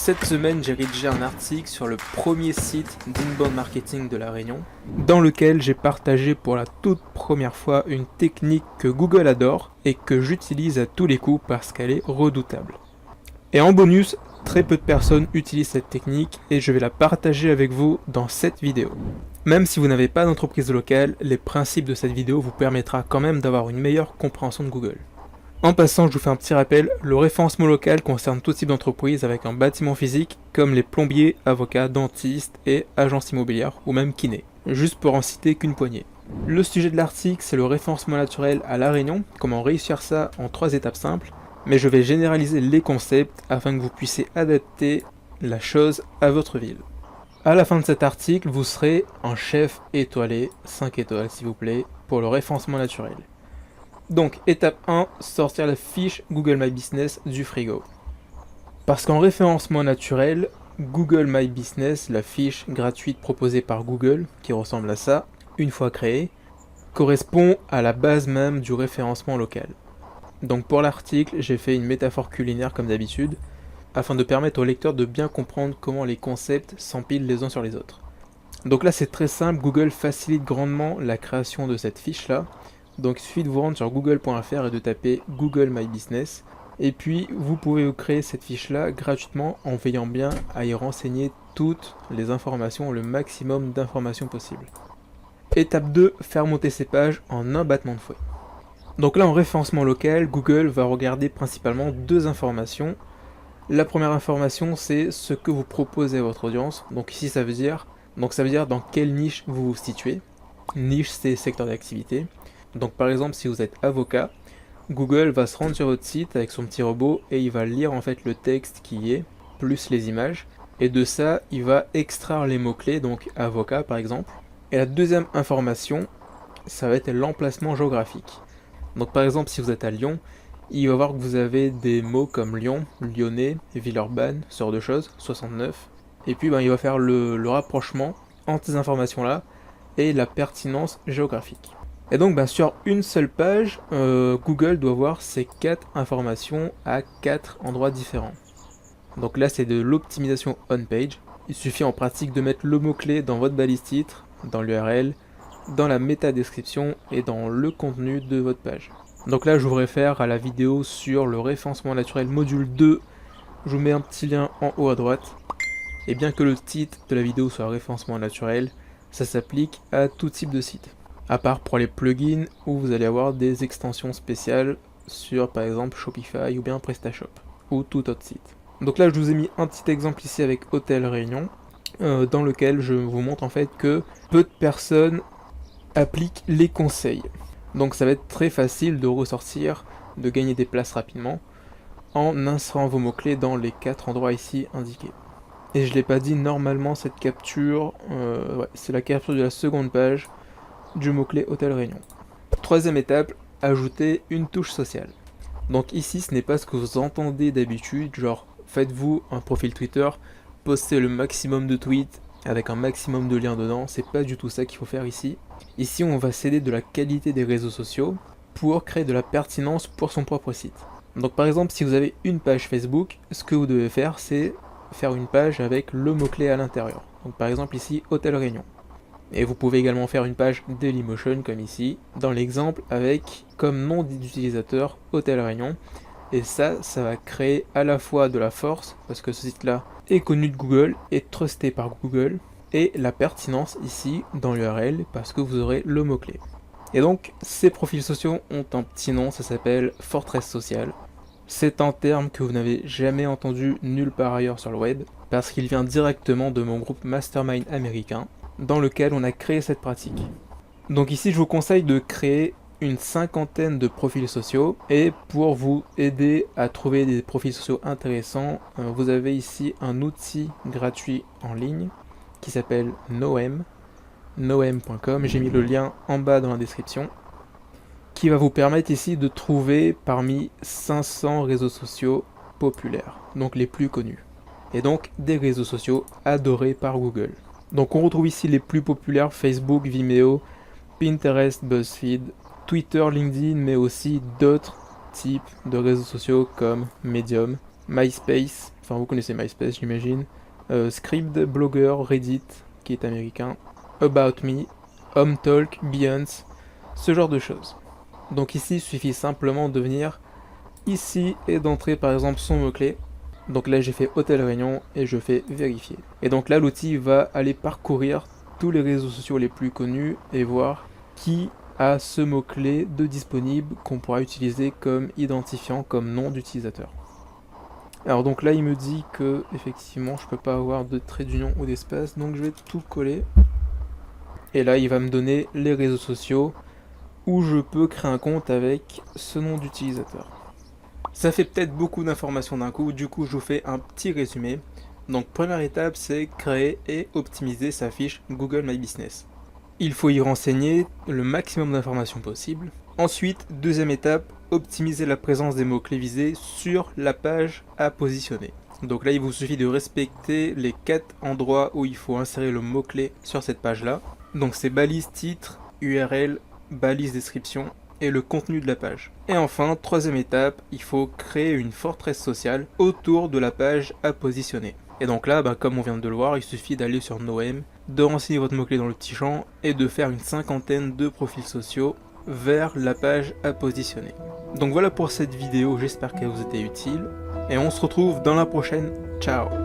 Cette semaine, j'ai rédigé un article sur le premier site d'inbound marketing de La Réunion, dans lequel j'ai partagé pour la toute première fois une technique que Google adore et que j'utilise à tous les coups parce qu'elle est redoutable. Et en bonus, très peu de personnes utilisent cette technique et je vais la partager avec vous dans cette vidéo. Même si vous n'avez pas d'entreprise locale, les principes de cette vidéo vous permettra quand même d'avoir une meilleure compréhension de Google. En passant, je vous fais un petit rappel, le référencement local concerne tout type d'entreprise avec un bâtiment physique comme les plombiers, avocats, dentistes et agences immobilières ou même kinés, juste pour en citer qu'une poignée. Le sujet de l'article, c'est le référencement naturel à La Réunion, comment réussir ça en 3 étapes simples, mais je vais généraliser les concepts afin que vous puissiez adapter la chose à votre ville. À la fin de cet article, vous serez un chef étoilé, 5 étoiles s'il vous plaît, pour le référencement naturel. Donc, étape 1, sortir la fiche Google My Business du frigo. Parce qu'en référencement naturel, Google My Business, la fiche gratuite proposée par Google, qui ressemble à ça, une fois créée, correspond à la base même du référencement local. Donc pour l'article, j'ai fait une métaphore culinaire comme d'habitude, afin de permettre au lecteur de bien comprendre comment les concepts s'empilent les uns sur les autres. Donc là c'est très simple, Google facilite grandement la création de cette fiche-là. Donc il suffit de vous rendre sur google.fr et de taper Google My Business. Et puis vous pouvez créer cette fiche-là gratuitement en veillant bien à y renseigner toutes les informations, le maximum d'informations possibles. Étape 2, faire monter ces pages en un battement de fouet. Donc là en référencement local, Google va regarder principalement 2 informations. La première information c'est ce que vous proposez à votre audience. Donc ici ça veut dire dans quelle niche vous vous situez. Niche c'est secteur d'activité. Donc par exemple si vous êtes avocat, Google va se rendre sur votre site avec son petit robot et il va lire en fait le texte qui y est, plus les images. Et de ça, il va extraire les mots-clés, donc avocat par exemple. Et la deuxième information, ça va être l'emplacement géographique. Donc par exemple si vous êtes à Lyon, il va voir que vous avez des mots comme Lyon, Lyonnais, Villeurbanne, ce genre de choses, 69. Et puis il va faire le rapprochement entre ces informations-là et la pertinence géographique. Et donc sur une seule page, Google doit voir ces 4 informations à 4 endroits différents. Donc là c'est de l'optimisation on-page. Il suffit en pratique de mettre le mot-clé dans votre balise titre, dans l'URL, dans la métadescription et dans le contenu de votre page. Donc là je vous réfère à la vidéo sur le référencement naturel module 2. Je vous mets un petit lien en haut à droite. Et bien que le titre de la vidéo soit référencement naturel, ça s'applique à tout type de site. À part pour les plugins où vous allez avoir des extensions spéciales sur par exemple Shopify ou bien PrestaShop ou tout autre site. Donc là je vous ai mis un petit exemple ici avec Hôtel Réunion dans lequel je vous montre en fait que peu de personnes appliquent les conseils. Donc ça va être très facile de ressortir, de gagner des places rapidement en insérant vos mots-clés dans les 4 endroits ici indiqués. Et je l'ai pas dit, normalement cette capture, c'est la capture de la seconde page du mot-clé Hôtel Réunion. Troisième étape, ajouter une touche sociale. Donc ici ce n'est pas ce que vous entendez d'habitude, genre faites-vous un profil Twitter, postez le maximum de tweets avec un maximum de liens dedans, c'est pas du tout ça qu'il faut faire ici. Ici on va céder de la qualité des réseaux sociaux pour créer de la pertinence pour son propre site. Donc par exemple si vous avez une page Facebook, ce que vous devez faire c'est faire une page avec le mot-clé à l'intérieur. Donc par exemple ici Hôtel Réunion. Et vous pouvez également faire une page Dailymotion comme ici, dans l'exemple avec comme nom d'utilisateur Hôtel Réunion. Et ça va créer à la fois de la force, parce que ce site-là est connu de Google, est trusté par Google, et la pertinence ici dans l'URL, parce que vous aurez le mot-clé. Et donc, ces profils sociaux ont un petit nom, ça s'appelle Fortress Social. C'est un terme que vous n'avez jamais entendu nulle part ailleurs sur le web, parce qu'il vient directement de mon groupe Mastermind américain, dans lequel on a créé cette pratique. Donc ici je vous conseille de créer une 50aine de profils sociaux et pour vous aider à trouver des profils sociaux intéressants, vous avez ici un outil gratuit en ligne qui s'appelle Noem, noem.com, j'ai mis le lien en bas dans la description, qui va vous permettre ici de trouver parmi 500 réseaux sociaux populaires, donc les plus connus, et donc des réseaux sociaux adorés par Google. Donc on retrouve ici les plus populaires, Facebook, Vimeo, Pinterest, BuzzFeed, Twitter, LinkedIn, mais aussi d'autres types de réseaux sociaux comme Medium, MySpace, Enfin, vous connaissez MySpace, j'imagine. Scribd, Blogger, Reddit, qui est américain, About Me, HomeTalk, Behance, ce genre de choses. Donc ici, il suffit simplement de venir ici et d'entrer par exemple son mot-clé. Donc là, j'ai fait Hôtel Réunion et je fais vérifier. Et donc là, l'outil va aller parcourir tous les réseaux sociaux les plus connus et voir qui a ce mot-clé de disponible qu'on pourra utiliser comme identifiant, comme nom d'utilisateur. Alors donc là, il me dit que effectivement, je peux pas avoir de trait d'union ou d'espace, donc je vais tout coller. Et là, il va me donner les réseaux sociaux où je peux créer un compte avec ce nom d'utilisateur. Ça fait peut-être beaucoup d'informations d'un coup, du coup je vous fais un petit résumé. Donc première étape, c'est créer et optimiser sa fiche Google My Business. Il faut y renseigner le maximum d'informations possible. Ensuite, deuxième étape, optimiser la présence des mots-clés visés sur la page à positionner. Donc là, il vous suffit de respecter les 4 endroits où il faut insérer le mot-clé sur cette page-là. Donc c'est balise titre, URL, balise description et le contenu de la page. Et enfin, troisième étape, il faut créer une forteresse sociale autour de la page à positionner. Et donc là, comme on vient de le voir, il suffit d'aller sur Noem, de renseigner votre mot-clé dans le petit champ et de faire une cinquantaine de profils sociaux vers la page à positionner. Donc voilà pour cette vidéo, j'espère qu'elle vous était utile et on se retrouve dans la prochaine. Ciao!